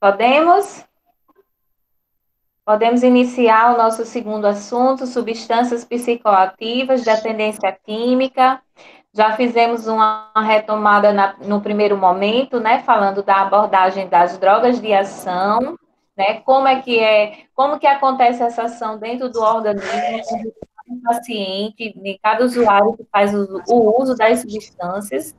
Podemos? Podemos iniciar o nosso segundo assunto, substâncias psicoativas, dependência química. Já fizemos uma retomada no primeiro momento, né, falando da abordagem das drogas de ação, né, como que acontece essa ação dentro do organismo, de cada paciente, de cada usuário que faz o uso das substâncias.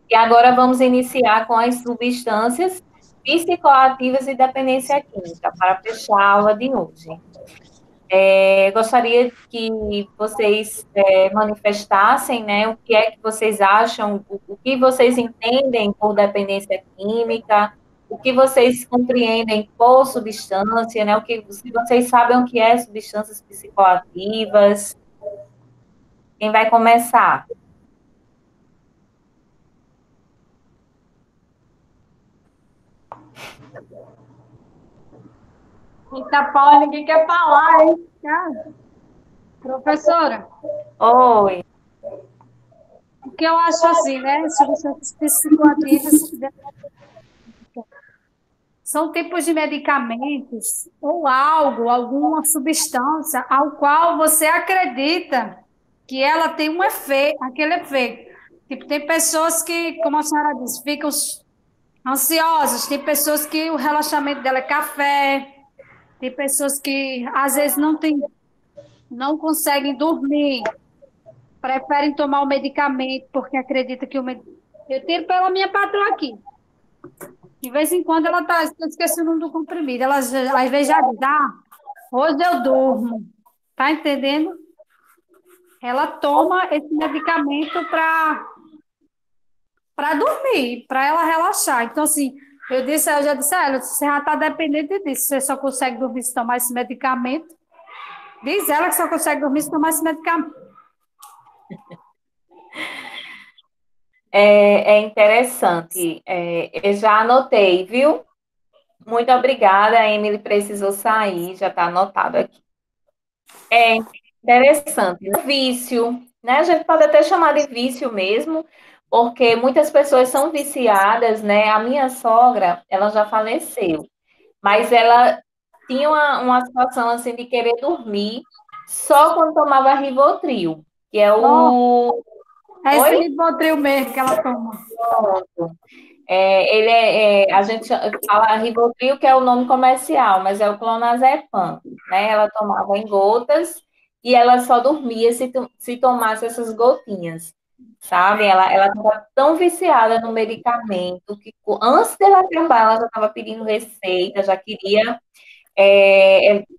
E agora vamos iniciar com as substâncias psicoativas e dependência química, para fechar a aula de hoje. Gostaria que vocês manifestassem, né, o que é que vocês acham, o que vocês entendem por dependência química, o que vocês compreendem por substância, né, se vocês sabem o que é substâncias psicoativas. Quem vai começar? Eita, Paula, ninguém quer falar, hein? Professora, Oi. o que eu acho assim, né? Substâncias psicoativas são tipos de medicamentos ou algo, alguma substância ao qual você acredita que ela tem um efeito, aquele efeito. Tipo, tem pessoas que, como a senhora disse, ficam ansiosas, tem pessoas que o relaxamento dela é café, tem pessoas que às vezes não conseguem dormir, preferem tomar o medicamento porque acredita que o medicamento. Eu tiro pela minha patroa aqui. De vez em quando ela tá, eu esqueci o nome do comprimido. Ela às vezes já diz, hoje eu durmo. Tá entendendo? Ela toma esse medicamento para dormir, para ela relaxar. Então, assim, eu já disse a ela, você já está dependente disso. Você só consegue dormir se tomar esse medicamento. Diz ela que só consegue dormir se tomar esse medicamento. É interessante. Eu já anotei, viu? Muito obrigada. A Emily precisou sair, já está anotado aqui. É interessante. Vício, né? A gente pode até chamar de vício mesmo, porque muitas pessoas são viciadas, né? A minha sogra, ela já faleceu, mas ela tinha uma situação assim de querer dormir só quando tomava Rivotril, que é Ó, o. é esse Oi? Rivotril mesmo que ela toma. Pronto. A gente fala Rivotril, que é o nome comercial, mas é o clonazepam, né? Ela tomava em gotas e ela só dormia se tomasse essas gotinhas, sabe? Ela estava tão viciada no medicamento que antes dela acabar, ela já estava pedindo receita, já queria.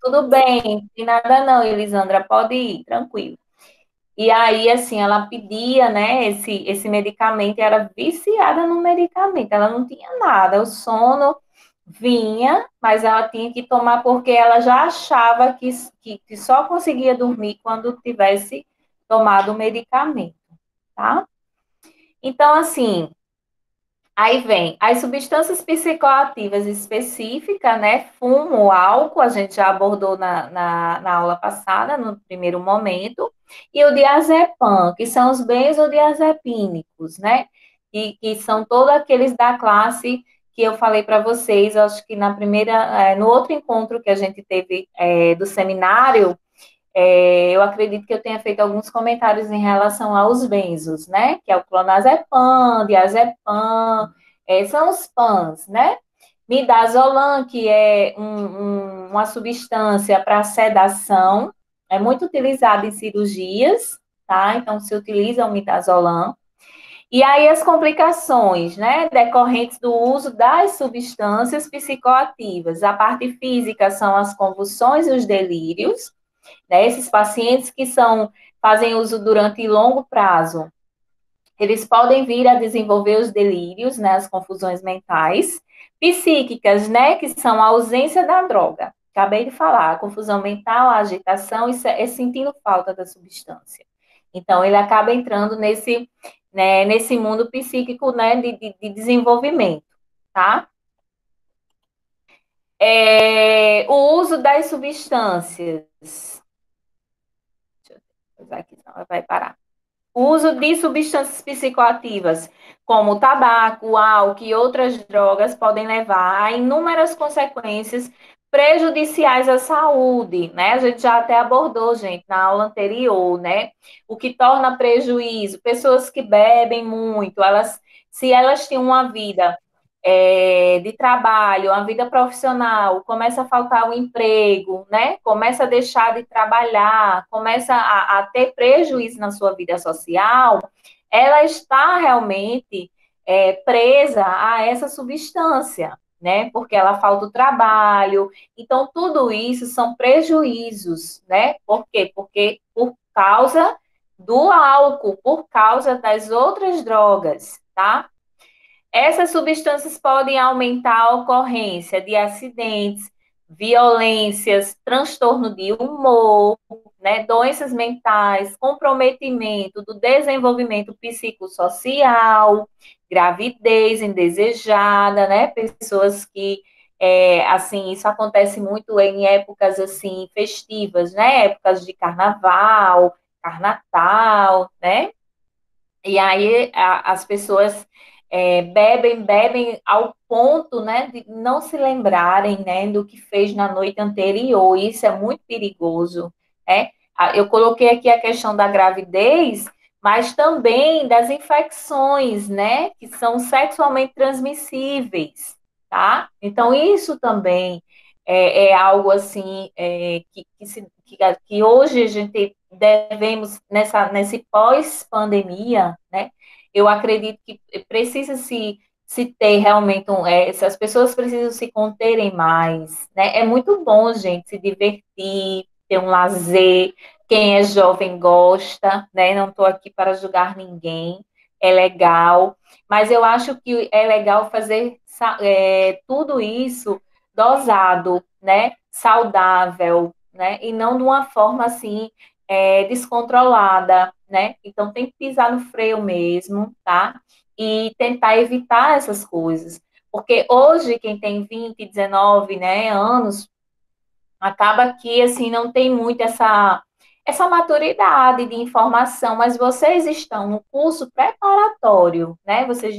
Tudo bem, não tem nada não, Elisandra, pode ir, tranquilo. E aí, assim, ela pedia, né, esse medicamento, e era viciada no medicamento, ela não tinha nada, o sono vinha, mas ela tinha que tomar porque ela já achava que só conseguia dormir quando tivesse tomado o medicamento, tá? Então, assim, aí vem as substâncias psicoativas específicas, né? Fumo, álcool, a gente já abordou na aula passada, no primeiro momento, e o diazepam, que são os benzodiazepínicos, né? Que são todos aqueles da classe que eu falei para vocês, acho que no outro encontro que a gente teve do seminário, eu acredito que eu tenha feito alguns comentários em relação aos benzos, né? Que é o clonazepam, diazepam, são os PANs, né? Midazolam, que é uma substância para sedação, é muito utilizada em cirurgias, tá? Então, se utiliza o midazolam. E aí as complicações, né, decorrentes do uso das substâncias psicoativas. A parte física são as convulsões e os delírios, né? Esses pacientes que fazem uso durante longo prazo, eles podem vir a desenvolver os delírios, né, as confusões mentais, psíquicas, né, que são a ausência da droga. Acabei de falar, a confusão mental, a agitação, isso é sentindo falta da substância. Então, ele acaba entrando nesse mundo psíquico, né, de desenvolvimento, tá? O uso das substâncias. Deixa eu usar aqui, senão vai parar. O uso de substâncias psicoativas, como o tabaco, o álcool e outras drogas, podem levar a inúmeras consequências prejudiciais à saúde, né? A gente já até abordou, gente, na aula anterior, né? O que torna prejuízo. Pessoas que bebem muito, se elas tinham uma vida de trabalho, a vida profissional, começa a faltar o emprego, né? Começa a deixar de trabalhar, começa a ter prejuízo na sua vida social, ela está realmente presa a essa substância, né? Porque ela falta o trabalho. Então, tudo isso são prejuízos, né? Por quê? Porque por causa do álcool, por causa das outras drogas, tá? Essas substâncias podem aumentar a ocorrência de acidentes, violências, transtorno de humor, né, doenças mentais, comprometimento do desenvolvimento psicossocial, gravidez indesejada, né, pessoas que, assim, isso acontece muito em épocas, assim, festivas, né, épocas de carnaval, carnatal, né, e aí as pessoas bebem ao ponto, né, de não se lembrarem, né, do que fez na noite anterior. Isso é muito perigoso, né? Eu coloquei aqui a questão da gravidez, mas também das infecções, né, que são sexualmente transmissíveis, tá? Então, isso também é algo assim que hoje a gente devemos, nesse pós-pandemia, né? Eu acredito que precisa se ter realmente essas pessoas precisam se conterem mais, né? É muito bom, gente, se divertir, ter um lazer. Quem é jovem gosta, né? Não estou aqui para julgar ninguém, é legal, mas eu acho que é legal fazer tudo isso dosado, né? Saudável, né? E não de uma forma assim descontrolada, né? Então tem que pisar no freio mesmo, tá? E tentar evitar essas coisas. Porque hoje, quem tem 20, 19, né, anos, acaba que, assim, não tem muito essa maturidade de informação, mas vocês estão no curso preparatório, né? Vocês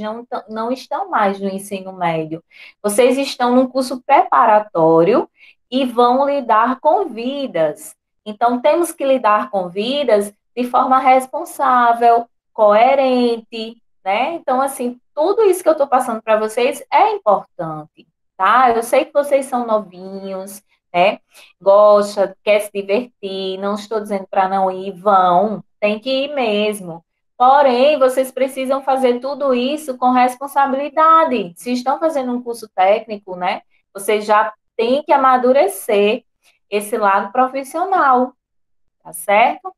não estão mais no ensino médio. Vocês estão num curso preparatório e vão lidar com vidas. Então, temos que lidar com vidas de forma responsável, coerente, né? Então, assim, tudo isso que eu estou passando para vocês é importante, tá? Eu sei que vocês são novinhos, né? Gosta, quer se divertir, não estou dizendo para não ir, vão, tem que ir mesmo. Porém, vocês precisam fazer tudo isso com responsabilidade. Se estão fazendo um curso técnico, né? Vocês já têm que amadurecer esse lado profissional, tá certo?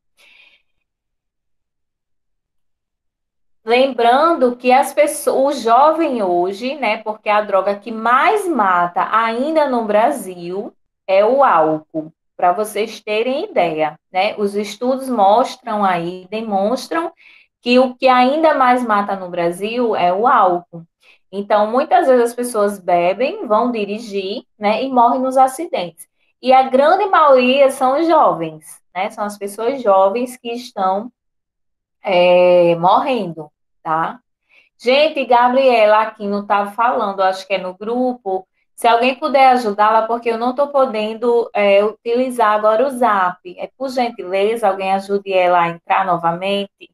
Lembrando que as pessoas, o jovem hoje, né, porque a droga que mais mata ainda no Brasil é o álcool, para vocês terem ideia, né? Os estudos mostram aí, demonstram que o que ainda mais mata no Brasil é o álcool. Então, muitas vezes as pessoas bebem, vão dirigir, né, e morrem nos acidentes. E a grande maioria são os jovens, né? São as pessoas jovens que estão morrendo, tá? Gente, Gabriela aqui não estava falando, acho que é no grupo. Se alguém puder ajudá-la, porque eu não estou podendo utilizar agora o Zap. Por gentileza, alguém ajude ela a entrar novamente.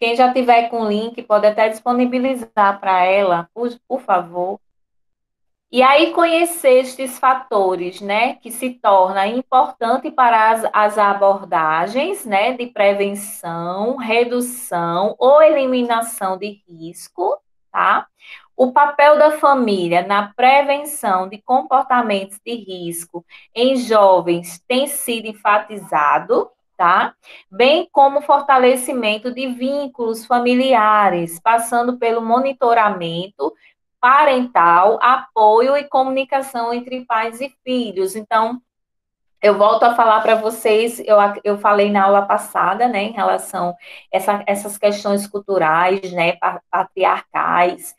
Quem já tiver com o link, pode até disponibilizar para ela, por favor. E aí conhecer estes fatores, né, que se torna importante para as abordagens, né, de prevenção, redução ou eliminação de risco, tá? O papel da família na prevenção de comportamentos de risco em jovens tem sido enfatizado, tá? Bem como o fortalecimento de vínculos familiares, passando pelo monitoramento parental, apoio e comunicação entre pais e filhos. Então, Eu volto a falar para vocês, eu falei na aula passada, né, em relação a essas questões culturais, né, patriarcais,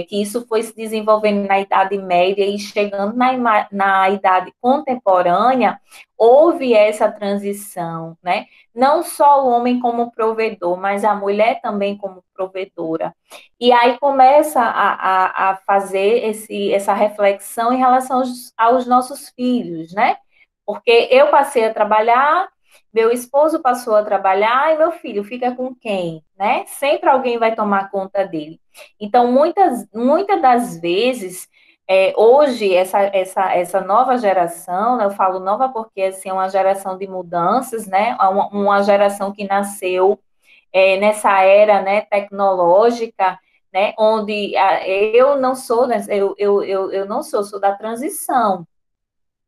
que isso foi se desenvolvendo na Idade Média e chegando na Idade Contemporânea, houve essa transição, né, não só o homem como provedor, mas a mulher também como provedora. E aí começa a fazer essa reflexão em relação aos nossos filhos, né, porque eu passei a trabalhar, meu esposo passou a trabalhar e meu filho fica com quem, né? Sempre alguém vai tomar conta dele. Então, muitas das vezes, hoje, essa nova geração, né, eu falo nova porque assim, é uma geração de mudanças, né? Uma geração que nasceu nessa era, né, tecnológica, né, onde eu não sou, né, eu não sou da transição.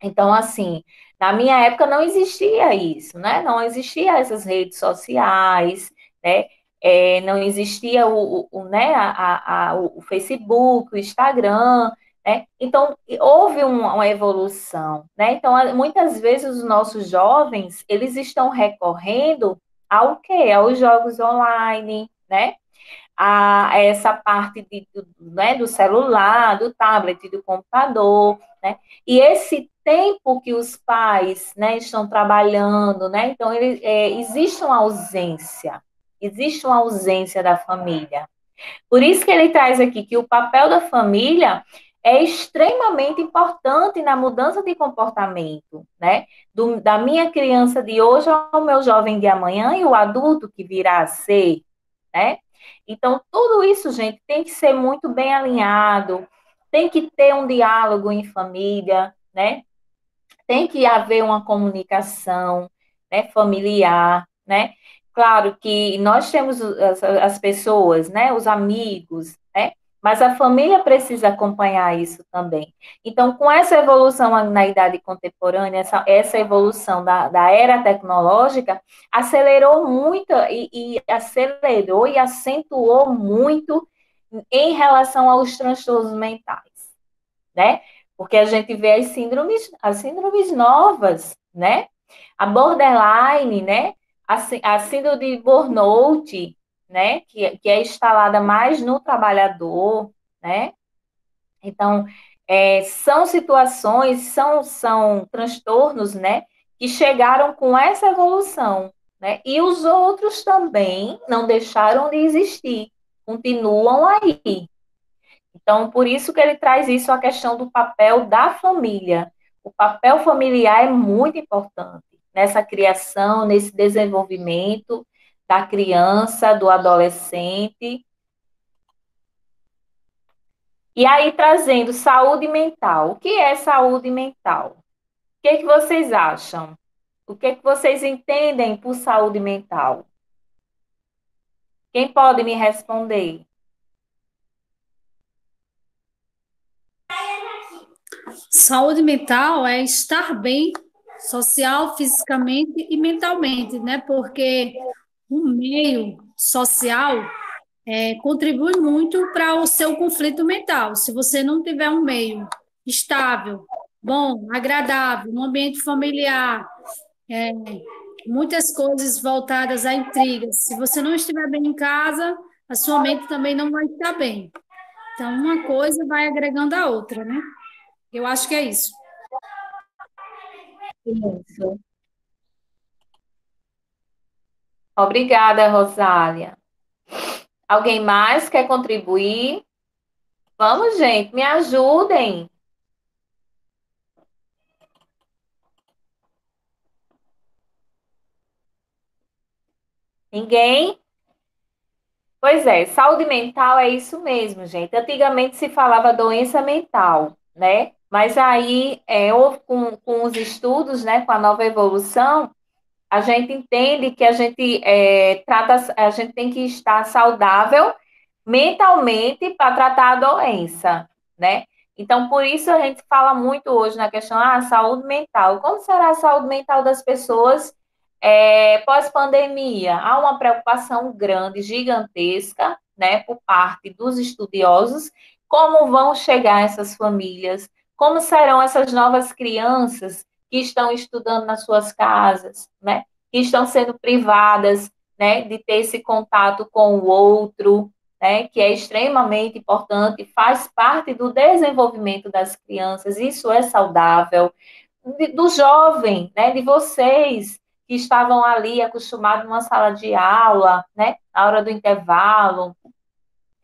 Então, assim, na minha época não existia isso, né? Não existia essas redes sociais, né? Não existia né, o Facebook, o Instagram, né? Então, houve uma evolução, né? Então, muitas vezes os nossos jovens, eles estão recorrendo ao quê? Aos jogos online, né? A essa parte né, do celular, do tablet, do computador, né? E esse tempo que os pais, né, estão trabalhando, né? Então, existe uma ausência da família. Por isso que ele traz aqui que o papel da família é extremamente importante na mudança de comportamento, né? Da minha criança de hoje ao meu jovem de amanhã e o adulto que virá a ser, né? Então, tudo isso, gente, tem que ser muito bem alinhado, tem que ter um diálogo em família, né? Tem que haver uma comunicação, né, familiar, né? Claro que nós temos as pessoas, né, os amigos, né? Mas a família precisa acompanhar isso também. Então, com essa evolução na idade contemporânea, essa evolução da era tecnológica, acelerou muito e acelerou e acentuou muito em relação aos transtornos mentais, né? Porque a gente vê as síndromes novas, né? A borderline, né? A síndrome de burnout, né? Que é instalada mais no trabalhador, né? Então, são situações, são transtornos, né? Que chegaram com essa evolução, né? E os outros também não deixaram de existir, continuam aí, então, por isso que ele traz isso, a questão do papel da família. O papel familiar é muito importante nessa criação, nesse desenvolvimento da criança, do adolescente. E aí, trazendo saúde mental. O que é saúde mental? O que vocês acham? O que vocês entendem por saúde mental? Quem pode me responder? Saúde mental é estar bem social, fisicamente e mentalmente, né? Porque o meio social contribui muito para o seu conflito mental. Se você não tiver um meio estável, bom, agradável, um ambiente familiar, é, muitas coisas voltadas a intrigas. Se você não estiver bem em casa, a sua mente também não vai estar bem. Então, uma coisa vai agregando a outra, né? Eu acho que é isso. Isso. Obrigada, Rosália. Alguém mais quer contribuir? Vamos, gente, me ajudem. Ninguém? Pois é, saúde mental é isso mesmo, gente. Antigamente se falava doença mental, né? Mas aí, com os estudos, né, com a nova evolução, a gente entende que a gente tem que estar saudável mentalmente para tratar a doença, né? Então, por isso a gente fala muito hoje na questão, saúde mental. Como será a saúde mental das pessoas pós-pandemia? Há uma preocupação grande, gigantesca, né, por parte dos estudiosos, como vão chegar essas famílias, como serão essas novas crianças que estão estudando nas suas casas, né? Que estão sendo privadas, né, de ter esse contato com o outro, né, que é extremamente importante, faz parte do desenvolvimento das crianças, isso é saudável, do jovem, né, de vocês que estavam ali acostumados numa sala de aula, né, na hora do intervalo,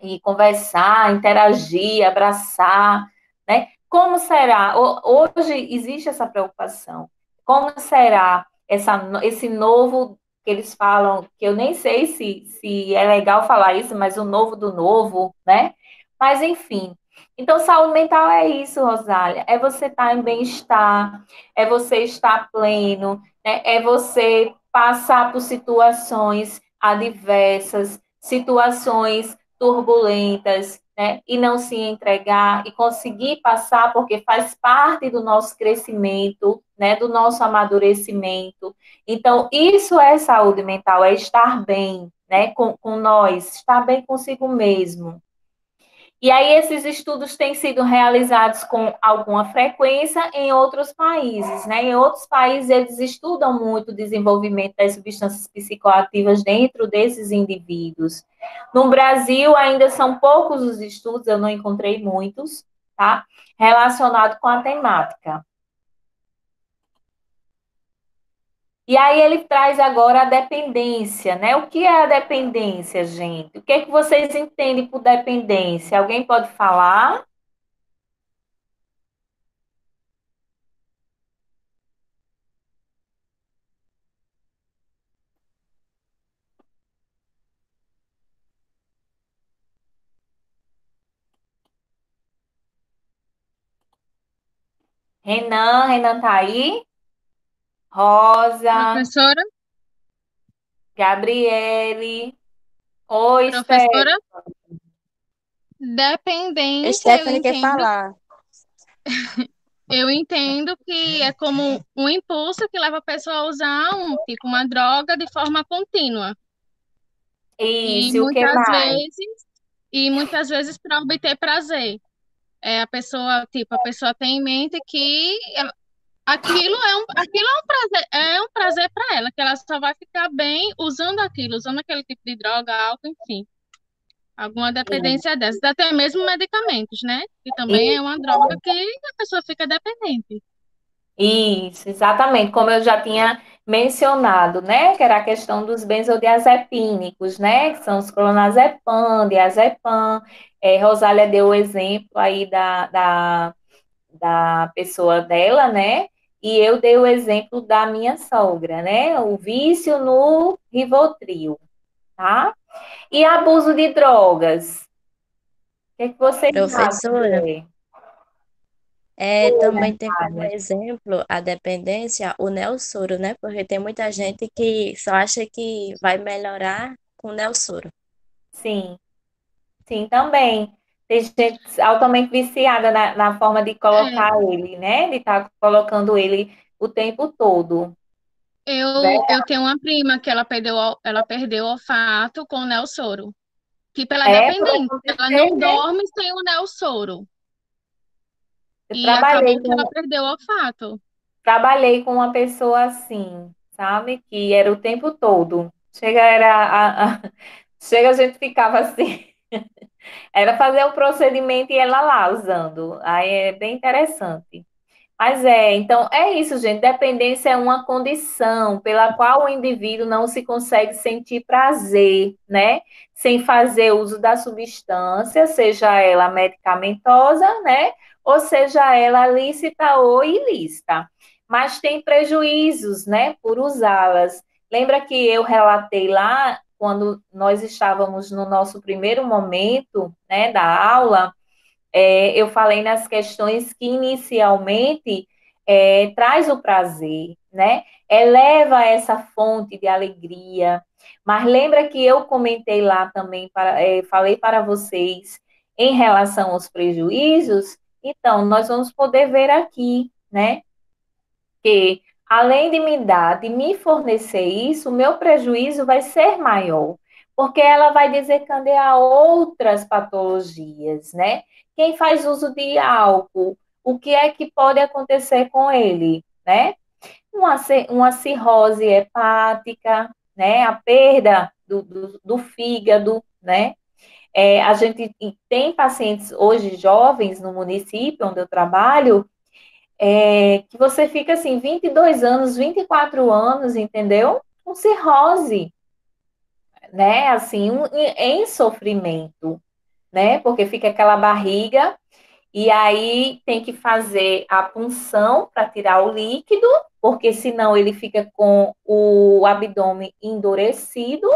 e conversar, interagir, abraçar, né? Como será? Hoje existe essa preocupação. Como será esse novo que eles falam, que eu nem sei se é legal falar isso, mas o novo do novo, né? Mas, enfim. Então, saúde mental é isso, Rosália. É você estar em bem-estar, é você estar pleno, né? É você passar por situações adversas, situações turbulentas, né? E não se entregar e conseguir passar, porque faz parte do nosso crescimento, né? Do nosso amadurecimento. Então, isso é saúde mental, é estar bem, né? Com nós, estar bem consigo mesmo. E aí, esses estudos têm sido realizados com alguma frequência em outros países, né? Em outros países, eles estudam muito o desenvolvimento das substâncias psicoativas dentro desses indivíduos. No Brasil, ainda são poucos os estudos, eu não encontrei muitos, tá? Relacionado com a temática. E aí ele traz agora a dependência, né? O que é a dependência, gente? O que é que vocês entendem por dependência? Alguém pode falar? Renan tá aí? Rosa, Professora, Gabriele. Oi, Esther. professora, dependência, Stephanie quer falar. eu entendo que é como um impulso que leva a pessoa a usar tipo uma droga de forma contínua e Isso, e o que muitas mais? vezes para obter prazer. A pessoa tem em mente que aquilo é um prazer para ela, que ela só vai ficar bem usando aquele tipo de droga, álcool, enfim. Alguma dependência dessas, até mesmo medicamentos, né? Que também é uma droga que a pessoa fica dependente. Isso, exatamente, como eu já tinha mencionado, né, que era a questão dos benzodiazepínicos, né, que são os clonazepam, diazepam, Rosália deu o exemplo aí da pessoa dela, né, e eu dei o exemplo da minha sogra, né, o vício no Rivotril, tá? E abuso de drogas, o que é que vocês acham, Professora, Zé? também tem como exemplo a dependência o Nelsoro, né? Porque tem muita gente que só acha que vai melhorar com o Nelsoro. Sim. Sim, também. Tem gente altamente viciada na forma de É, colocar ele, né? De estar colocando ele o tempo todo. eu tenho uma prima que ela perdeu o olfato com o Nelsoro. Tipo, ela é Por dependente. Ela acontecer, não né? dorme sem o Nelsoro. Eu E acabou que ela perdeu o olfato. trabalhei com uma pessoa assim, sabe? Que era o tempo todo. Chega, a gente ficava assim. Era fazer o procedimento e ela lá usando. Aí é bem interessante. Mas então é isso, gente. Dependência é uma condição pela qual o indivíduo não se consegue sentir prazer, né? Sem fazer uso da substância, seja ela medicamentosa, né? Ou seja ela lícita ou ilícita. Mas tem prejuízos, né? Por usá-las. Lembra que eu relatei lá, quando nós estávamos no nosso primeiro momento, né, da aula, eu falei nas questões que inicialmente traz o prazer, né? Eleva essa fonte de alegria. Mas lembra que eu comentei lá também, falei para vocês em relação aos prejuízos? Então, nós vamos poder ver aqui, né? Que além de me dar, de me fornecer isso, o meu prejuízo vai ser maior, porque ela vai desencadear outras patologias, né? Quem faz uso de álcool, o que é que pode acontecer com ele? né? Uma cirrose hepática, né? A perda do fígado, né? A gente tem pacientes hoje jovens no município onde eu trabalho, que você fica assim, 22 anos, 24 anos, entendeu? Com cirrose, né? Assim, em sofrimento, né? Porque fica aquela barriga, e aí tem que fazer a punção para tirar o líquido, porque senão ele fica com o abdômen endurecido,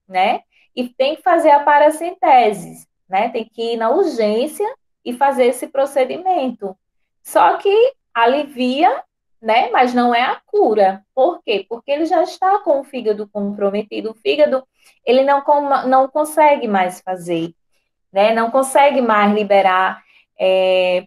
né? E tem que fazer a paracentese, né? Tem que ir na urgência e fazer esse procedimento. Só que alivia, né? Mas não é a cura. Por quê? Porque ele já está com o fígado comprometido. O fígado, ele não consegue mais fazer, né? Não consegue mais liberar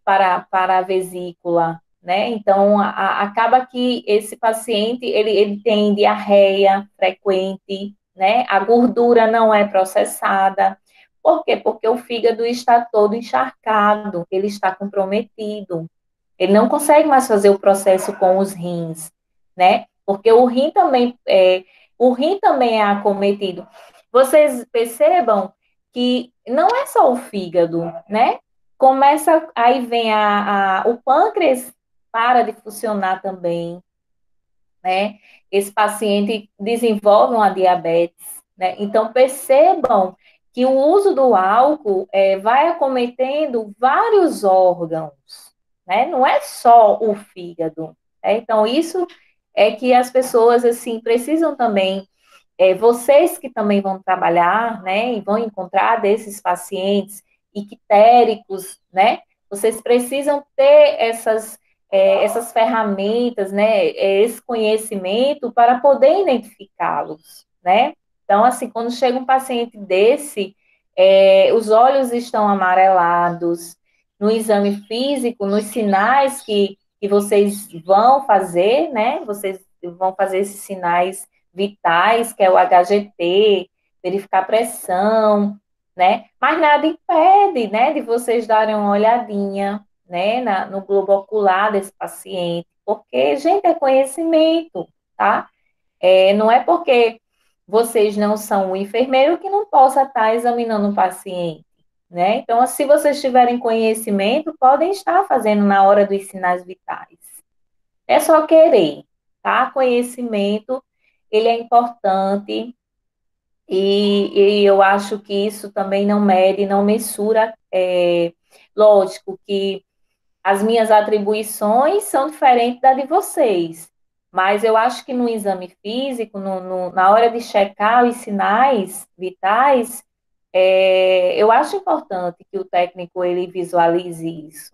para a vesícula, né? Então, acaba que esse paciente, ele tem diarreia frequente, né? A gordura não é processada. Por quê? Porque o fígado está todo encharcado, ele está comprometido. Ele não consegue mais fazer o processo com os rins, né? Porque o rim também é acometido. Vocês percebam que não é só o fígado, né? Começa, aí vem o pâncreas para de funcionar também, né? Esse paciente desenvolve uma diabetes, né? Então, percebam que o uso do álcool vai acometendo vários órgãos, né? Não é só o fígado, né? Então, isso é que as pessoas, assim, precisam também, vocês que também vão trabalhar, né, e vão encontrar desses pacientes ictéricos, né? Vocês precisam ter essas ferramentas, né, esse conhecimento para poder identificá-los, né? Então, assim, quando chega um paciente desse, os olhos estão amarelados, no exame físico, nos sinais que vocês vão fazer, né? Vocês vão fazer esses sinais vitais, que é o HGT, verificar a pressão, né? Mas nada impede, né, de vocês darem uma olhadinha, né, no globo ocular desse paciente, porque, gente, é conhecimento, tá? Não é porque vocês não são um enfermeiro que não possa estar examinando o paciente, né? Então, se vocês tiverem conhecimento, podem estar fazendo na hora dos sinais vitais. É só querer, tá? Conhecimento, ele é importante e eu acho que isso também não mede, não mensura. Lógico que as minhas atribuições são diferentes da de vocês, mas eu acho que no exame físico, na hora de checar os sinais vitais, eu acho importante que o técnico ele visualize isso,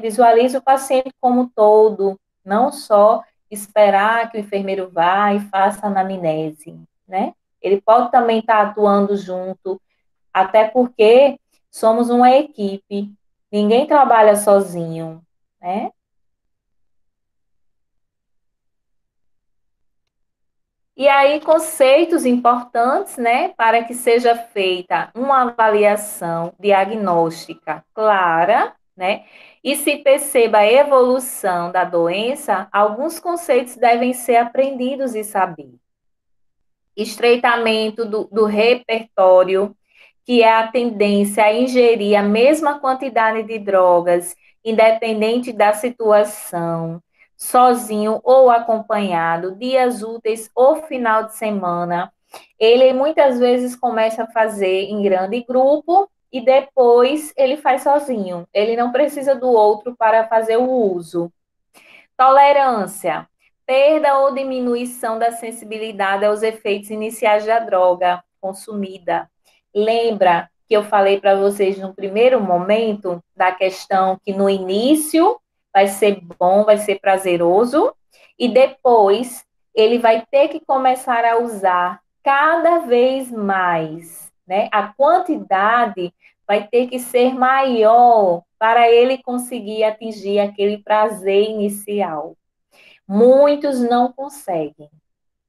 visualize o paciente como um todo, não só esperar que o enfermeiro vá e faça a anamnese, né? Ele pode também estar atuando junto, até porque somos uma equipe, ninguém trabalha sozinho, né? E aí, conceitos importantes, né, para que seja feita uma avaliação diagnóstica clara, né, e se perceba a evolução da doença, alguns conceitos devem ser aprendidos e sabidos. Estreitamento do repertório, que é a tendência a ingerir a mesma quantidade de drogas, independente da situação, sozinho ou acompanhado, dias úteis ou final de semana. Ele muitas vezes começa a fazer em grande grupo e depois ele faz sozinho. Ele não precisa do outro para fazer o uso. Tolerância, perda ou diminuição da sensibilidade aos efeitos iniciais da droga consumida. Lembra que eu falei para vocês no primeiro momento da questão que no início vai ser bom, vai ser prazeroso, e depois ele vai ter que começar a usar cada vez mais, né? A quantidade vai ter que ser maior para ele conseguir atingir aquele prazer inicial. Muitos não conseguem.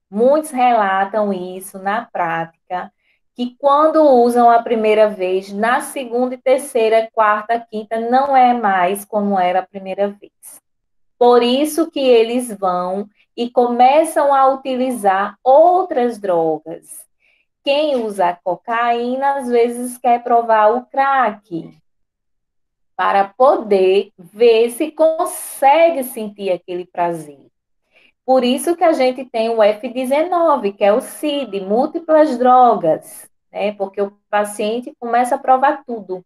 Muitos relatam isso na prática, que quando usam a primeira vez, na segunda e terceira, quarta, quinta, não é mais como era a primeira vez. Por isso que eles vão e começam a utilizar outras drogas. Quem usa a cocaína, às vezes quer provar o crack, para poder ver se consegue sentir aquele prazer. Por isso que a gente tem o F19, que é o CID, múltiplas drogas, né? Porque o paciente começa a provar tudo.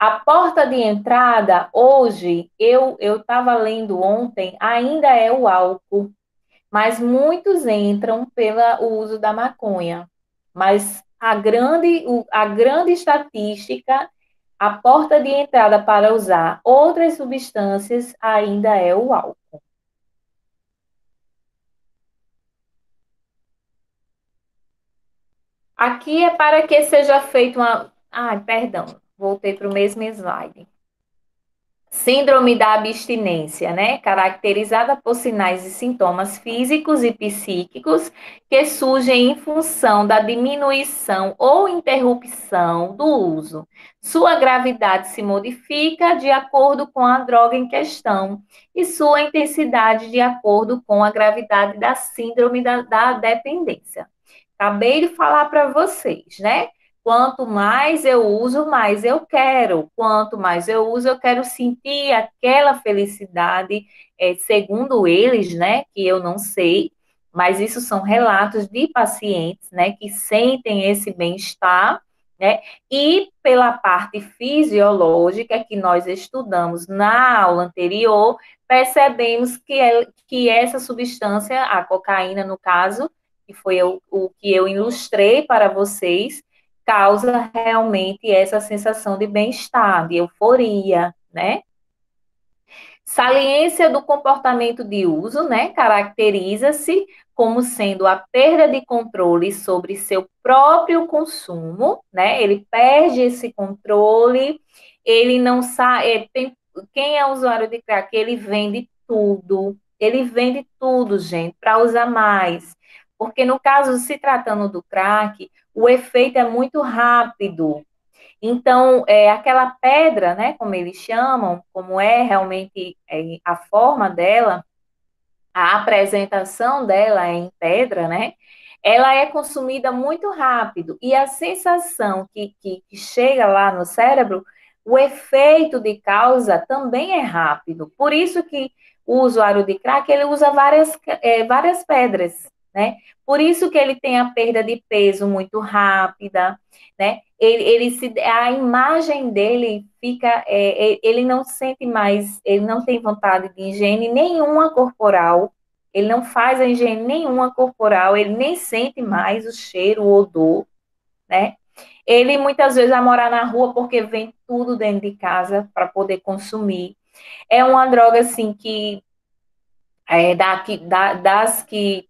A porta de entrada, hoje, eu estava lendo ontem, ainda é o álcool, mas muitos entram pelo uso da maconha. Mas a grande estatística, a porta de entrada para usar outras substâncias ainda é o álcool. Aqui é para que seja feita uma... Ai, perdão, voltei para o mesmo slide. Síndrome da abstinência, né? Caracterizada por sinais e sintomas físicos e psíquicos que surgem em função da diminuição ou interrupção do uso. Sua gravidade se modifica de acordo com a droga em questão e sua intensidade de acordo com a gravidade da síndrome da dependência. Acabei de falar para vocês, né? Quanto mais eu uso, mais eu quero. Quanto mais eu uso, eu quero sentir aquela felicidade, segundo eles, né? Que eu não sei, mas isso são relatos de pacientes, né? Que sentem esse bem-estar, né? E pela parte fisiológica que nós estudamos na aula anterior, percebemos que essa substância, a cocaína, no caso, que foi o que eu ilustrei para vocês, causa realmente essa sensação de bem-estar, de euforia, né? Saliência do comportamento de uso, né? Caracteriza-se como sendo a perda de controle sobre seu próprio consumo, né? Ele perde esse controle, ele não sabe. Quem é usuário de crack? Ele vende tudo, gente, para usar mais. Porque no caso, se tratando do crack, o efeito é muito rápido. Então, aquela pedra, né, como eles chamam, como é realmente a forma dela, a apresentação dela é em pedra, né, ela é consumida muito rápido. E a sensação que chega lá no cérebro, o efeito de causa também é rápido. Por isso que o usuário de crack, ele usa várias pedras, né? Por isso que ele tem a perda de peso muito rápida, né? A imagem dele fica, ele não sente mais, ele não tem vontade de higiene nenhuma corporal, ele não faz a higiene nenhuma corporal, ele nem sente mais o cheiro, o odor, né? Ele muitas vezes vai morar na rua porque vem tudo dentro de casa para poder consumir. É uma droga assim que das que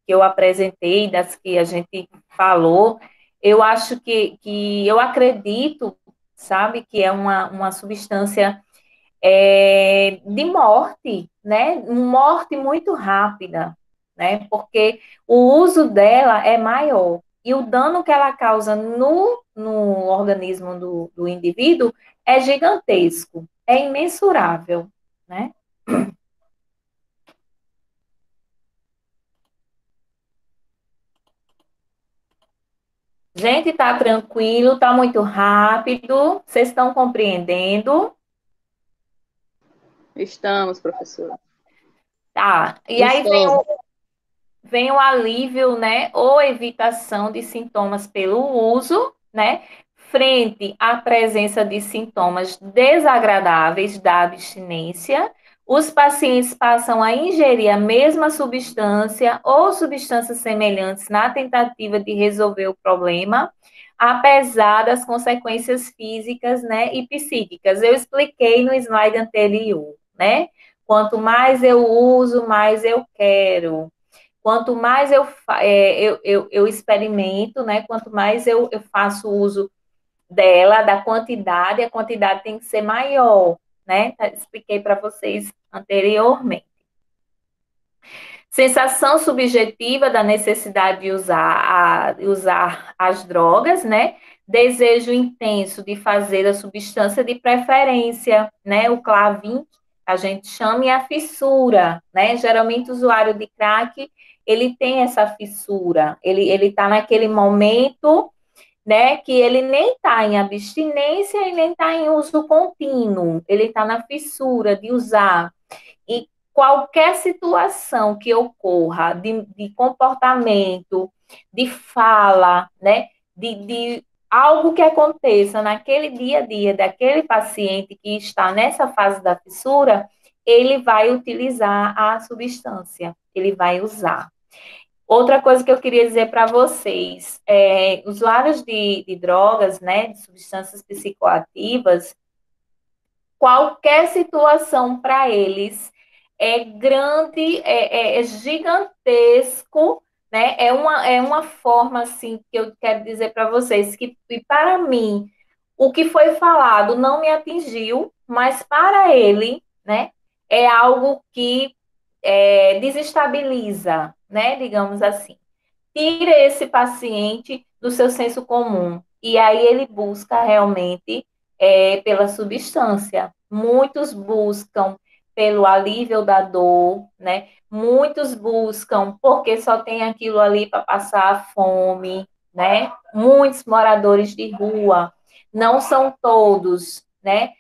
eu apresentei, das que a gente falou, eu acho que eu acredito, sabe, que é uma substância de morte, né? Morte muito rápida, né? Porque o uso dela é maior e o dano que ela causa no organismo do indivíduo é gigantesco, é imensurável, né? Gente, tá tranquilo, tá muito rápido, vocês estão compreendendo? Estamos, professora. Tá, e aí Estamos. vem o alívio, né, ou evitação de sintomas pelo uso, né, frente à presença de sintomas desagradáveis da abstinência, os pacientes passam a ingerir a mesma substância ou substâncias semelhantes na tentativa de resolver o problema, apesar das consequências físicas, né, e psíquicas. Eu expliquei no slide anterior, né? Quanto mais eu uso, mais eu quero. Quanto mais eu experimento, né? Quanto mais eu faço uso dela, da quantidade, a quantidade tem que ser maior, né? Expliquei para vocês anteriormente. Sensação subjetiva da necessidade de usar as drogas, né? Desejo intenso de fazer a substância de preferência, né? O Clavin a gente chama, e a fissura, né? Geralmente o usuário de crack, ele tem essa fissura, ele está naquele momento, né, que ele nem está em abstinência e nem está em uso contínuo, ele está na fissura de usar. E qualquer situação que ocorra de comportamento, de fala, né, de algo que aconteça naquele dia a dia daquele paciente que está nessa fase da fissura, ele vai utilizar a substância, ele vai usar. Outra coisa que eu queria dizer para vocês, usuários de drogas, né, de substâncias psicoativas, qualquer situação para eles é grande, é gigantesco, né? É uma forma, assim, que eu quero dizer para vocês, que para mim, o que foi falado não me atingiu, mas para ele, né, é algo que desestabiliza, né, digamos assim. Tira esse paciente do seu senso comum, e aí ele busca realmente pela substância. Muitos buscam pelo alívio da dor, né? Muitos buscam porque só tem aquilo ali para passar a fome, né? Muitos moradores de rua, não são todos, né?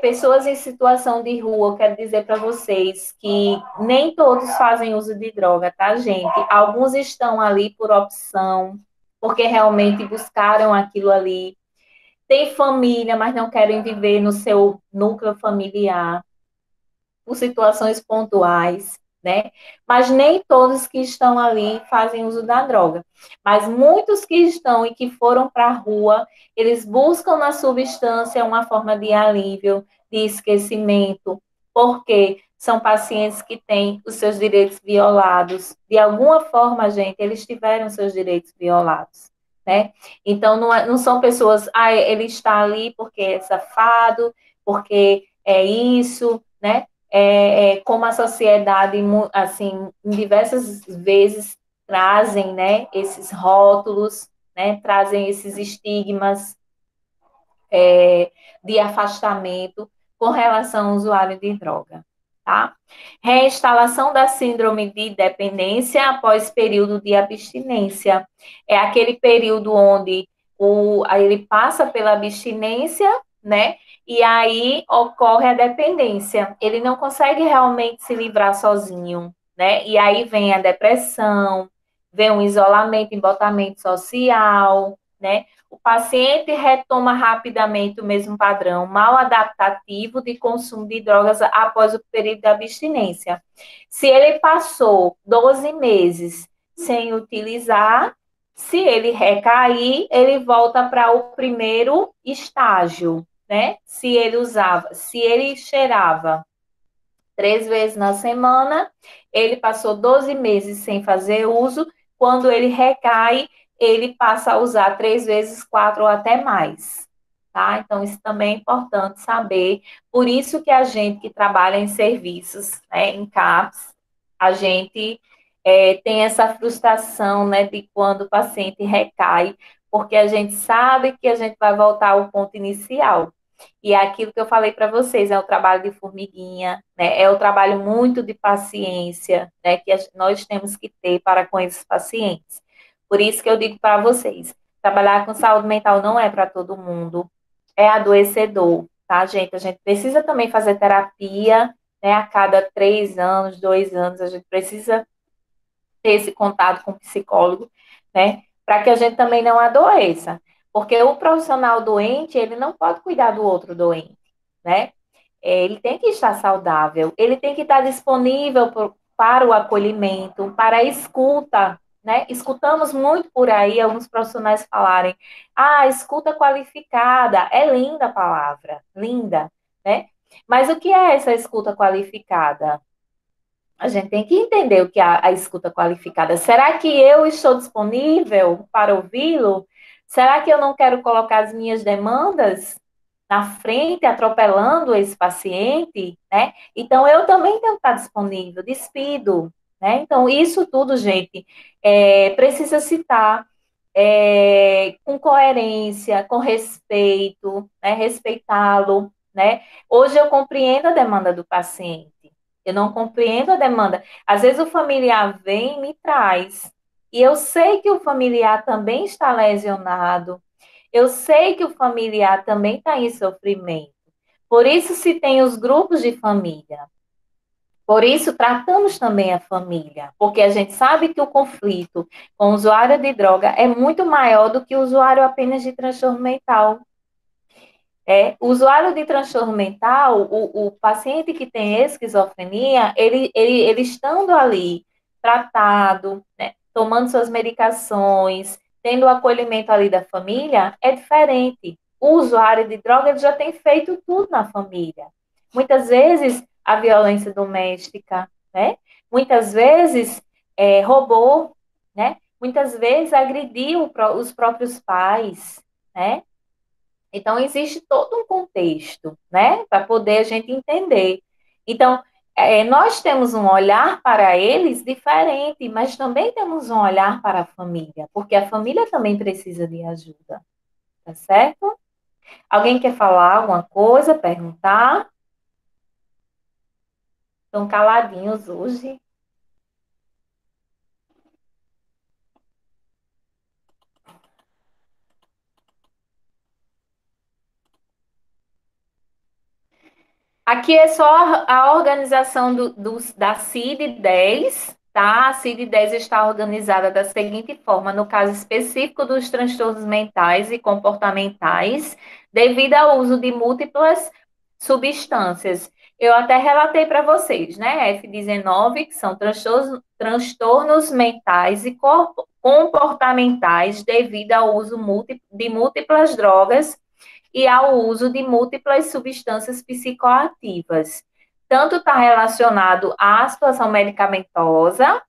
Pessoas em situação de rua, eu quero dizer para vocês que nem todos fazem uso de droga, tá, gente? Alguns estão ali por opção, porque realmente buscaram aquilo ali, tem família, mas não querem viver no seu núcleo familiar, por situações pontuais, né? Mas nem todos que estão ali fazem uso da droga. Mas muitos que estão e que foram para a rua, eles buscam na substância uma forma de alívio, de esquecimento, porque são pacientes que têm os seus direitos violados. De alguma forma, gente, eles tiveram seus direitos violados. Né? Então, não são pessoas, ele está ali porque é safado, porque é isso, né? Como a sociedade, assim, diversas vezes trazem, né, esses rótulos, né, trazem esses estigmas de afastamento com relação ao usuário de droga. Tá? Reinstalação da síndrome de dependência após período de abstinência. É aquele período onde ele passa pela abstinência, né? E aí ocorre a dependência. Ele não consegue realmente se livrar sozinho, né? E aí vem a depressão, vem um isolamento, embotamento social, né? O paciente retoma rapidamente o mesmo padrão mal adaptativo de consumo de drogas após o período de abstinência. Se ele passou 12 meses sem utilizar, se ele recair, ele volta para o primeiro estágio, né? Se ele cheirava 3 vezes na semana, ele passou 12 meses sem fazer uso, quando ele recai, ele passa a usar 3 vezes, 4 ou até mais, tá? Então, isso também é importante saber. Por isso que a gente que trabalha em serviços, né, em CAPS, a gente tem essa frustração, né, de quando o paciente recai, porque a gente sabe que a gente vai voltar ao ponto inicial. E é aquilo que eu falei para vocês, é o trabalho de formiguinha, né? É o trabalho muito de paciência, né? Que nós temos que ter para com esses pacientes. Por isso que eu digo para vocês, trabalhar com saúde mental não é para todo mundo, é adoecedor, tá, gente? A gente precisa também fazer terapia, né? A cada 3 anos, 2 anos, a gente precisa ter esse contato com o psicólogo, né? Para que a gente também não adoeça. Porque o profissional doente, ele não pode cuidar do outro doente, né? Ele tem que estar saudável, ele tem que estar disponível para o acolhimento, para a escuta, né? Escutamos muito por aí alguns profissionais falarem, escuta qualificada, é linda a palavra, linda, né? Mas o que é essa escuta qualificada? A gente tem que entender o que é a escuta qualificada. Será que eu estou disponível para ouvi-lo? Será que eu não quero colocar as minhas demandas na frente, atropelando esse paciente, né? Então, eu também tenho que estar disponível, despido, né? Então, isso tudo, gente, precisa citar com coerência, com respeito, né? Respeitá-lo, né? Hoje eu compreendo a demanda do paciente. Eu não compreendo a demanda. Às vezes o familiar vem e me traz. E eu sei que o familiar também está lesionado. Eu sei que o familiar também está em sofrimento. Por isso se tem os grupos de família. Por isso, tratamos também a família, porque a gente sabe que o conflito com o usuário de droga é muito maior do que o usuário apenas de transtorno mental. O usuário de transtorno mental, o paciente que tem esquizofrenia, ele estando ali, tratado, né, tomando suas medicações, tendo o acolhimento ali da família, é diferente. O usuário de droga ele já tem feito tudo na família. Muitas vezes, a violência doméstica, né? Muitas vezes, roubou, né? Muitas vezes, agrediu os próprios pais, né? Então, existe todo um contexto, né, para poder a gente entender. Então, nós temos um olhar para eles diferente, mas também temos um olhar para a família, porque a família também precisa de ajuda, tá certo? Alguém quer falar alguma coisa, perguntar? Estão caladinhos hoje. Aqui é só a organização da CID-10, tá? A CID-10 está organizada da seguinte forma, no caso específico dos transtornos mentais e comportamentais, devido ao uso de múltiplas substâncias. Eu até relatei para vocês, né? F19, que são transtornos mentais e comportamentais devido ao uso de múltiplas drogas e ao uso de múltiplas substâncias psicoativas. Tanto está relacionado à situação medicamentosa,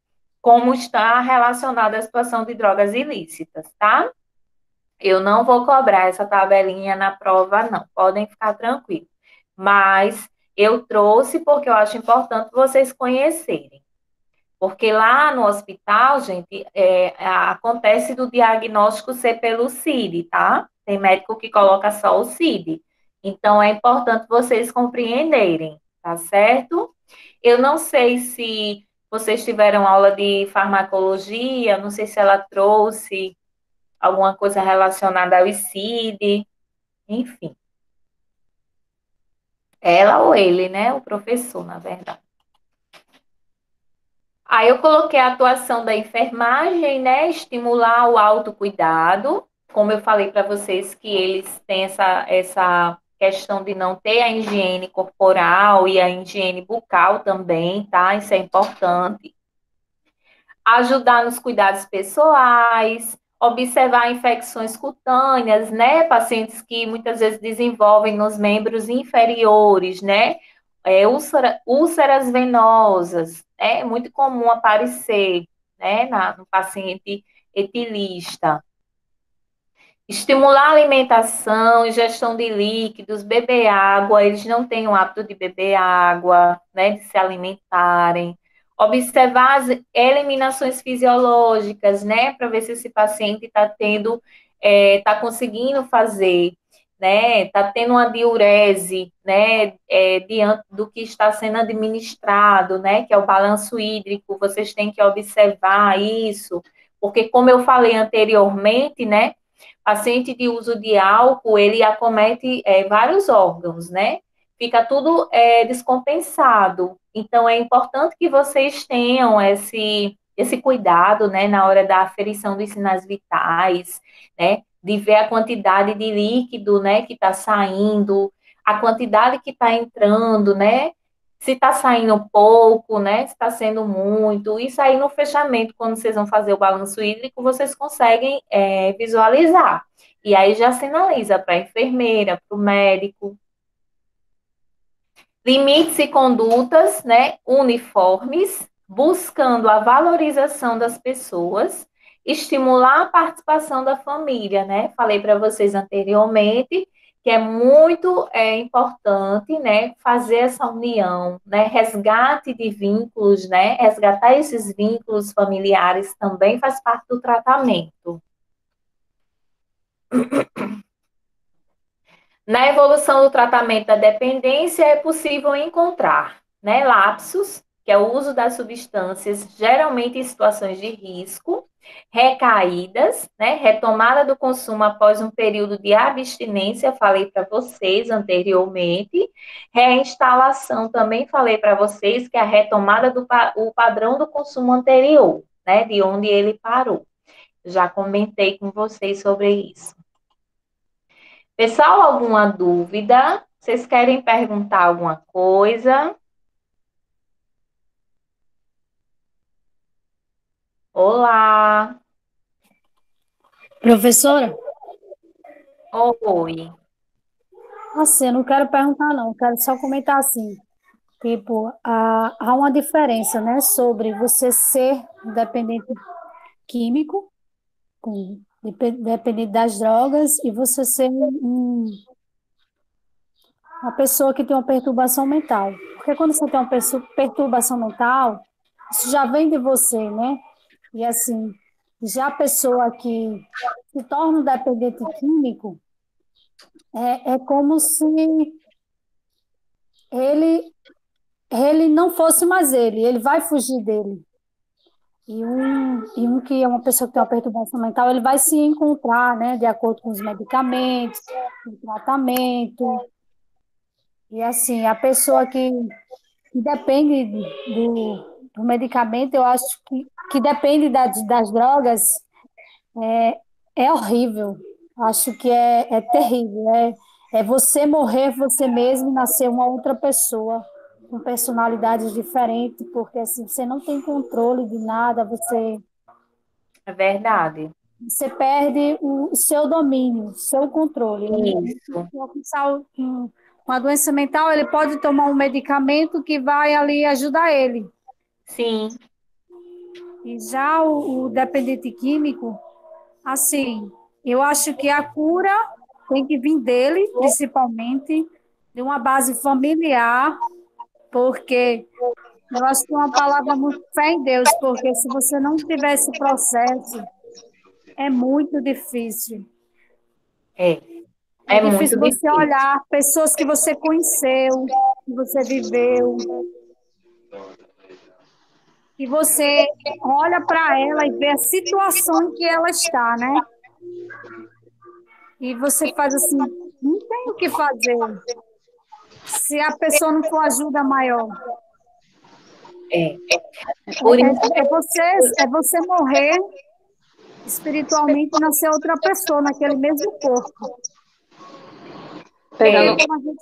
como está relacionado à situação de drogas ilícitas, tá? Eu não vou cobrar essa tabelinha na prova, não. Podem ficar tranquilos. Mas eu trouxe porque eu acho importante vocês conhecerem. Porque lá no hospital, gente, acontece do diagnóstico ser pelo CID, tá? Tem médico que coloca só o CID. Então, é importante vocês compreenderem, tá certo? Eu não sei se vocês tiveram aula de farmacologia, não sei se ela trouxe alguma coisa relacionada ao CID, enfim. Ela ou ele, né? O professor, na verdade. Aí eu coloquei a atuação da enfermagem, né? Estimular o autocuidado. Como eu falei para vocês que eles têm essa questão de não ter a higiene corporal e a higiene bucal também, tá? Isso é importante. Ajudar nos cuidados pessoais, observar infecções cutâneas, né? Pacientes que muitas vezes desenvolvem nos membros inferiores, né? Úlceras venosas, é muito comum aparecer, né, no paciente etilista. Estimular a alimentação, ingestão de líquidos, beber água, eles não têm o hábito de beber água, né, de se alimentarem. Observar as eliminações fisiológicas, né, para ver se esse paciente está está conseguindo fazer, né, está tendo uma diurese, né, diante do que está sendo administrado, né, que é o balanço hídrico, vocês têm que observar isso, porque como eu falei anteriormente, né, paciente de uso de álcool, ele acomete vários órgãos, né? Fica tudo descompensado. Então, é importante que vocês tenham esse cuidado, né, na hora da aferição dos sinais vitais, né? De ver a quantidade de líquido, né, que está saindo, a quantidade que está entrando, né? Se está saindo pouco, né? Se está sendo muito. Isso aí no fechamento, quando vocês vão fazer o balanço hídrico, vocês conseguem visualizar. E aí já sinaliza para a enfermeira, para o médico. Limites e condutas, né, uniformes, buscando a valorização das pessoas, estimular a participação da família, né? Falei para vocês anteriormente que é muito importante, né, fazer essa união, né, resgate de vínculos, né, resgatar esses vínculos familiares também faz parte do tratamento. Na evolução do tratamento da dependência, é possível encontrar, né, lapsos, que é o uso das substâncias, geralmente em situações de risco, recaídas, né, retomada do consumo após um período de abstinência, falei para vocês anteriormente, reinstalação, também falei para vocês que é a retomada do o padrão do consumo anterior, né, de onde ele parou. Já comentei com vocês sobre isso. Pessoal, alguma dúvida? Vocês querem perguntar alguma coisa? Olá! Professora, Oi. assim, eu não quero perguntar, não, eu quero só comentar assim. Tipo, há uma diferença, né, sobre você ser dependente químico, dependente das drogas, e você ser uma pessoa que tem uma perturbação mental. Porque quando você tem uma perturbação mental, isso já vem de você, né? E assim, já a pessoa que se torna um dependente químico, é como se ele, ele não fosse mais ele vai fugir dele. E um que é uma pessoa que tem uma perturbação mental, ele vai se encontrar, né, de acordo com os medicamentos, o tratamento. E assim, a pessoa que depende do medicamento, eu acho que depende das drogas, é horrível. Acho que é terrível. É você morrer você mesmo e nascer uma outra pessoa, com personalidades diferentes, porque assim, você não tem controle de nada, É verdade. você perde o seu domínio, o seu controle. Isso. Com a doença mental, ele pode tomar um medicamento que vai ali ajudar ele. Sim, E já o dependente químico, assim, eu acho que a cura tem que vir dele, principalmente, de uma base familiar, porque eu acho que é uma palavra muito fé em Deus, porque se você não tiver esse processo, é muito difícil. é. É É muito difícil você difícil. olhar pessoas que você conheceu, que você viveu, e você olha para ela e vê a situação em que ela está, né? E você faz assim, não tem o que fazer se a pessoa não for ajuda maior. É. Por isso, É você morrer espiritualmente e nascer outra pessoa naquele mesmo corpo. é. Porque como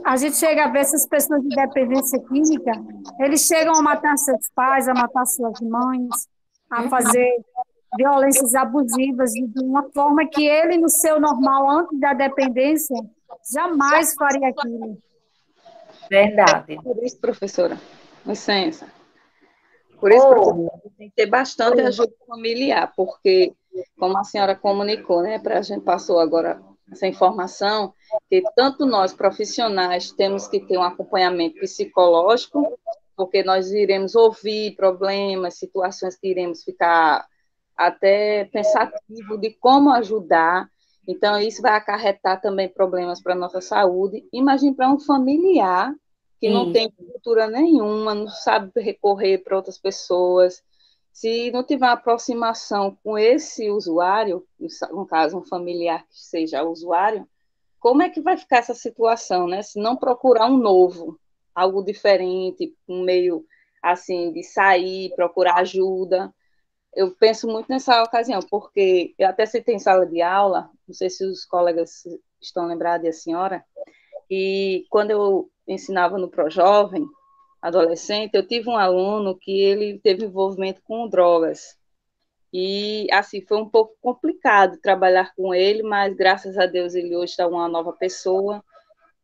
a gente chega a ver essas pessoas de dependência química, eles chegam a matar seus pais, a matar suas mães, a fazer violências abusivas de uma forma que ele, no seu normal, antes da dependência, jamais faria aquilo. Verdade. Por isso, professora, licença. Por isso, professora, Oi. tem que ter bastante ajuda familiar, porque, como a senhora comunicou, né, para a gente passou agora essa informação, que tanto nós, profissionais, temos que ter um acompanhamento psicológico, porque nós iremos ouvir problemas, situações que iremos ficar até pensativo de como ajudar. Então, isso vai acarretar também problemas para a nossa saúde. Imagine para um familiar que não Isso. tem cultura nenhuma, não sabe recorrer para outras pessoas. Se não tiver uma aproximação com esse usuário, no caso, um familiar que seja usuário, como é que vai ficar essa situação, né? Se não procurar um novo, algo diferente, um meio assim de sair, procurar ajuda. Eu penso muito nessa ocasião, porque eu até citei em sala de aula, não sei se os colegas estão lembrados da senhora, e quando eu ensinava no ProJovem, adolescente, eu tive um aluno que ele teve envolvimento com drogas. E, assim, foi um pouco complicado trabalhar com ele, mas, graças a Deus, ele hoje está uma nova pessoa.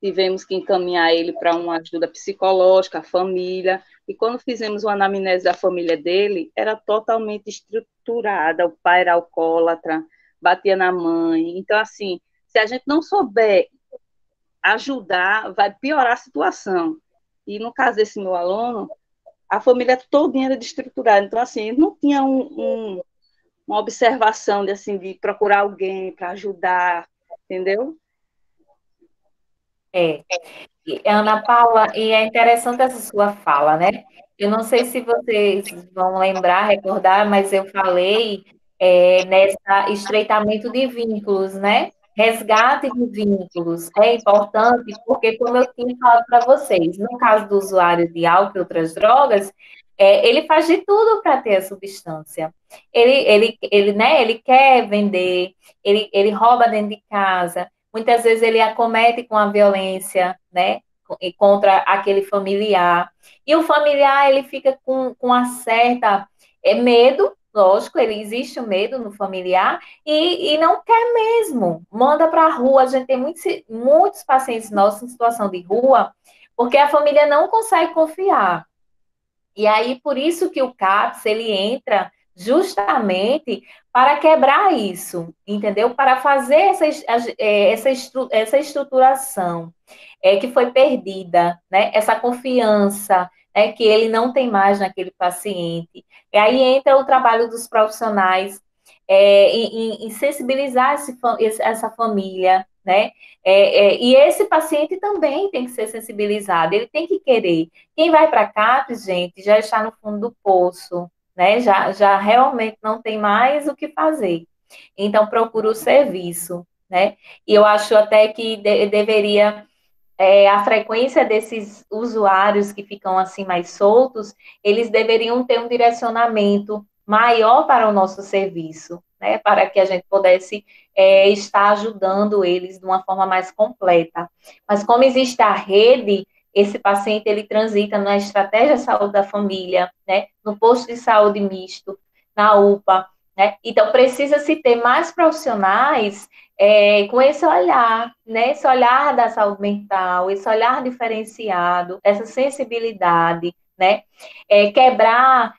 Tivemos que encaminhar ele para uma ajuda psicológica, a família. E, quando fizemos uma anamnese da família dele, era totalmente estruturada. O pai era alcoólatra, batia na mãe. Então, assim, se a gente não souber ajudar, vai piorar a situação. E no caso desse meu aluno, a família toda era desestruturada. Então, assim, não tinha uma observação de, assim, de procurar alguém para ajudar, entendeu? É. Ana Paula, e é interessante essa sua fala, né? Eu não sei se vocês vão lembrar, recordar, mas eu falei nessa estreitamento de vínculos, né? Resgate de vínculos é importante porque, como eu tinha falado para vocês, no caso do usuário de álcool e outras drogas, ele faz de tudo para ter a substância. Ele quer vender, ele rouba dentro de casa, muitas vezes ele acomete com a violência, né? Contra aquele familiar. E o familiar, ele fica com uma certa medo, lógico, ele existe o medo no familiar, e não quer mesmo. Manda para a rua. A gente tem muitos pacientes nossos em situação de rua, porque a família não consegue confiar. E aí, por isso que o CAPS, ele entra justamente para quebrar isso, entendeu? Para fazer essa estruturação que foi perdida, né? Essa confiança, que ele não tem mais naquele paciente. E aí entra o trabalho dos profissionais em sensibilizar essa família, né? E esse paciente também tem que ser sensibilizado, ele tem que querer. Quem vai para CAPS, gente, já está no fundo do poço, né? Já realmente não tem mais o que fazer. Então, procura o serviço, né? E eu acho até que deveria a frequência desses usuários que ficam assim mais soltos, eles deveriam ter um direcionamento maior para o nosso serviço, né, para que a gente pudesse estar ajudando eles de uma forma mais completa. Mas como existe a rede, esse paciente ele transita na estratégia de saúde da família, né, no posto de saúde misto, na UPA, né? Então precisa se ter mais profissionais com esse olhar, né? Esse olhar da saúde mental, esse olhar diferenciado, essa sensibilidade, né? Quebrar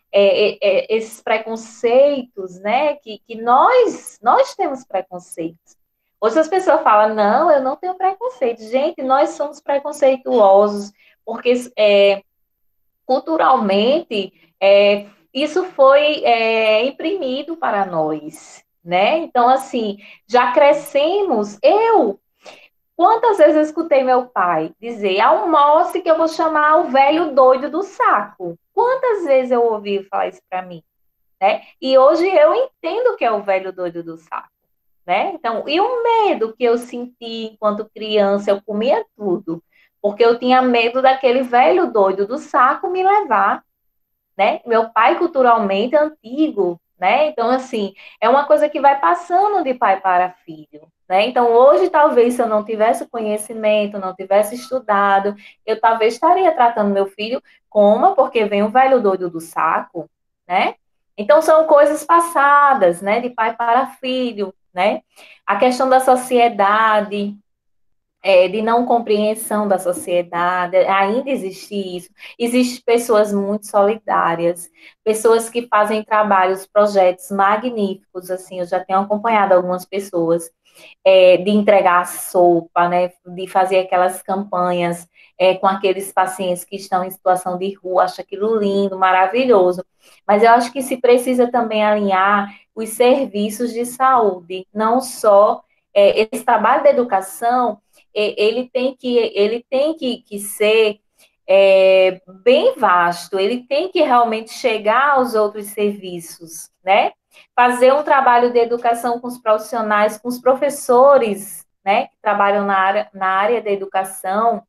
esses preconceitos, né? Que nós temos preconceitos. Hoje as pessoas falam, não, eu não tenho preconceito. Gente, nós somos preconceituosos, porque culturalmente isso foi imprimido para nós, né? Então, assim, já crescemos. Quantas vezes eu escutei meu pai dizer, almoce que eu vou chamar o velho doido do saco? Quantas vezes eu ouvi falar isso para mim, né? E hoje eu entendo que é o velho doido do saco, né? Então, e o medo que eu senti enquanto criança, eu comia tudo, porque eu tinha medo daquele velho doido do saco me levar, né? Meu pai culturalmente é antigo, né? Então, assim, é uma coisa que vai passando de pai para filho, né? Então, hoje, talvez, se eu não tivesse conhecimento, não tivesse estudado, eu talvez estaria tratando meu filho como, porque vem o velho doido do saco, né? Então, são coisas passadas, né? De pai para filho, né? A questão da sociedade, de não compreensão da sociedade, ainda existe isso. Existem pessoas muito solidárias, pessoas que fazem trabalhos, projetos magníficos, assim, eu já tenho acompanhado algumas pessoas, de entregar sopa, né, de fazer aquelas campanhas com aqueles pacientes que estão em situação de rua, acho aquilo lindo, maravilhoso. Mas eu acho que se precisa também alinhar os serviços de saúde, não só esse trabalho da educação, ele tem que ser bem vasto, ele tem que realmente chegar aos outros serviços, né? Fazer um trabalho de educação com os profissionais, com os professores, né, que trabalham na área da educação,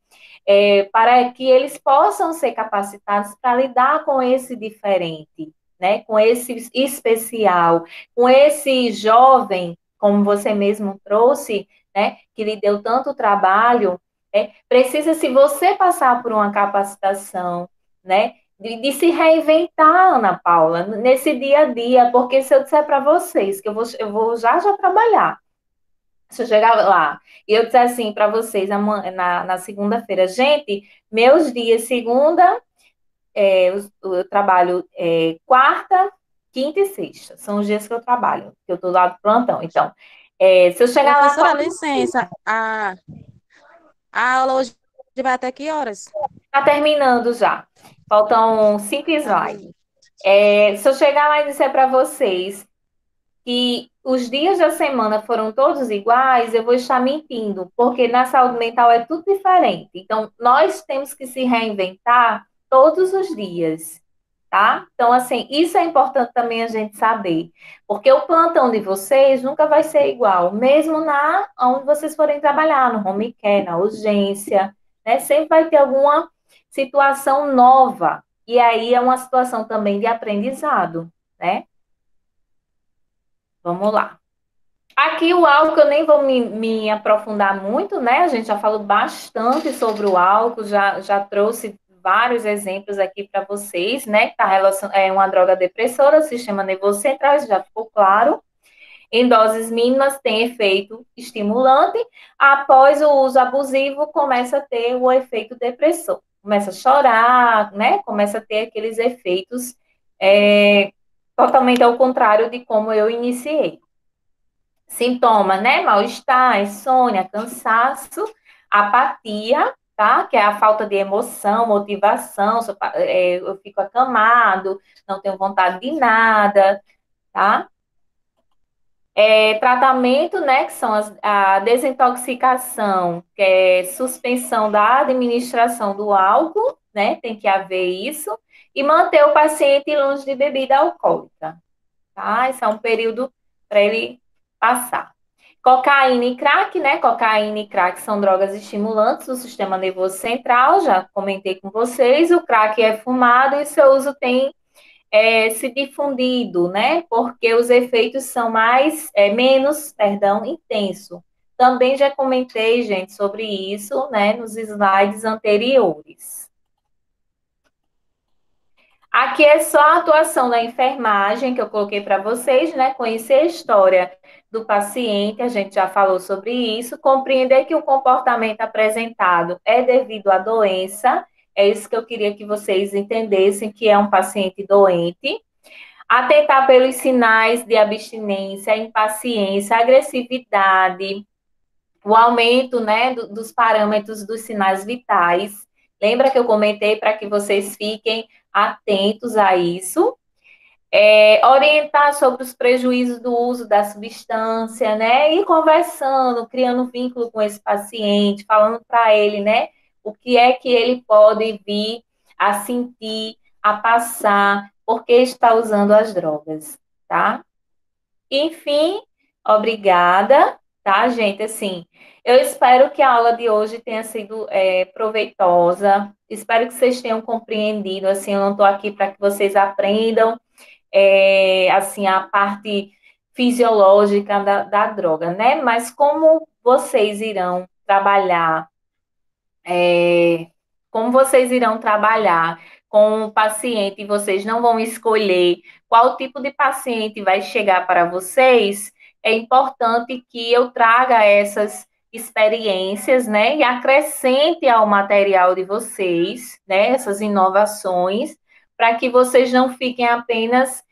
para que eles possam ser capacitados para lidar com esse diferente, né, com esse especial, com esse jovem, como você mesmo trouxe, né, que lhe deu tanto trabalho, precisa, se você passar por uma capacitação, né, de se reinventar, Ana Paula, nesse dia a dia, porque se eu disser para vocês que eu vou já trabalhar, se eu chegar lá e eu disser assim para vocês na segunda-feira, gente, meus dias, segunda, eu trabalho quarta, quinta e sexta, são os dias que eu trabalho, que eu estou lá do plantão. Então, se eu chegar lá Professora, quarta, licença, a aula hoje vai até que horas? está terminando já, faltam 5 Ah, slides. beleza. Se eu chegar lá e disser para vocês, que os dias da semana foram todos iguais, eu vou estar mentindo, porque na saúde mental é tudo diferente. Então, nós temos que se reinventar todos os dias, tá? Então, assim, isso é importante também a gente saber, porque o plantão de vocês nunca vai ser igual, mesmo na onde vocês forem trabalhar, no home care, na urgência, né? Sempre vai ter alguma situação nova, e aí é uma situação também de aprendizado, né? Vamos lá. Aqui o álcool eu nem vou me aprofundar muito, né? A gente já falou bastante sobre o álcool, já trouxe vários exemplos aqui para vocês, né? Que é uma droga depressora, sistema nervoso central, isso já ficou claro. Em doses mínimas tem efeito estimulante, após o uso abusivo começa a ter o efeito depressor. Começa a chorar, né? Começa a ter aqueles efeitos totalmente ao contrário de como eu iniciei. Sintoma, né? Mal-estar, insônia, cansaço, apatia, tá? Que é a falta de emoção, motivação, eu fico acamado, não tenho vontade de nada, tá? Tratamento, né? Que são a desintoxicação, que é suspensão da administração do álcool, né? Tem que haver isso, e manter o paciente longe de bebida alcoólica, tá? Esse é um período para ele passar. Cocaína e crack, né? Cocaína e crack são drogas estimulantes do sistema nervoso central, já comentei com vocês. O crack é fumado e seu uso tem se difundido, né? Porque os efeitos são menos, intenso. Também já comentei, gente, sobre isso, né, nos slides anteriores. Aqui é só a atuação da enfermagem que eu coloquei para vocês, né? Conhecer a história do paciente, a gente já falou sobre isso, compreender que o comportamento apresentado é devido à doença, é isso que eu queria que vocês entendessem, que é um paciente doente. Atentar pelos sinais de abstinência, impaciência, agressividade, o aumento, né, dos parâmetros dos sinais vitais. Lembra que eu comentei para que vocês fiquem atentos a isso? Orientar sobre os prejuízos do uso da substância, né? E conversando, criando vínculo com esse paciente, falando para ele, né? O que é que ele pode vir a sentir, a passar, porque está usando as drogas, tá? Enfim, obrigada, tá, gente? Assim, eu espero que a aula de hoje tenha sido proveitosa. Espero que vocês tenham compreendido. Assim, eu não estou aqui para que vocês aprendam assim, a parte fisiológica da droga, né? Mas como vocês irão trabalhar, é, como vocês irão trabalhar com o paciente e vocês não vão escolher qual tipo de paciente vai chegar para vocês, é importante que eu traga essas experiências, né, e acrescente ao material de vocês, né, essas inovações, para que vocês não fiquem apenas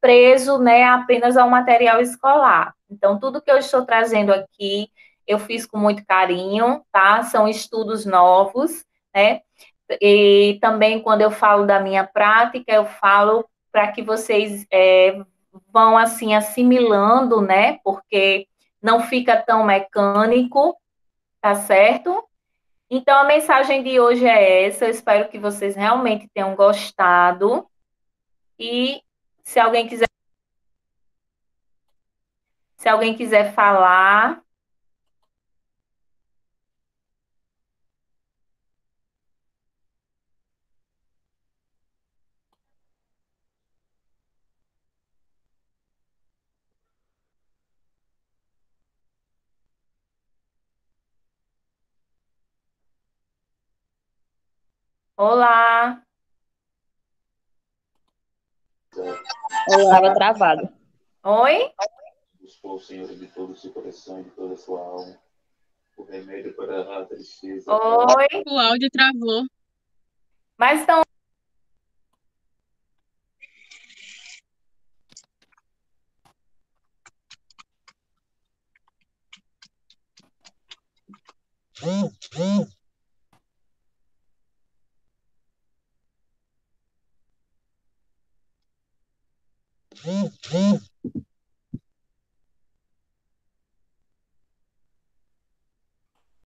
presos, né, apenas ao material escolar. Então, tudo que eu estou trazendo aqui eu fiz com muito carinho, tá? São estudos novos, né? E também, quando eu falo da minha prática, eu falo para que vocês vão, assim, assimilando, né? Porque não fica tão mecânico, tá certo? Então, a mensagem de hoje é essa. Eu espero que vocês realmente tenham gostado. E se alguém quiser falar. Olá! Estava travado. Oi? Buscou o Senhor de todo o seu coração e de toda a sua alma, o remédio para a tristeza. Oi? O áudio travou. Mas estão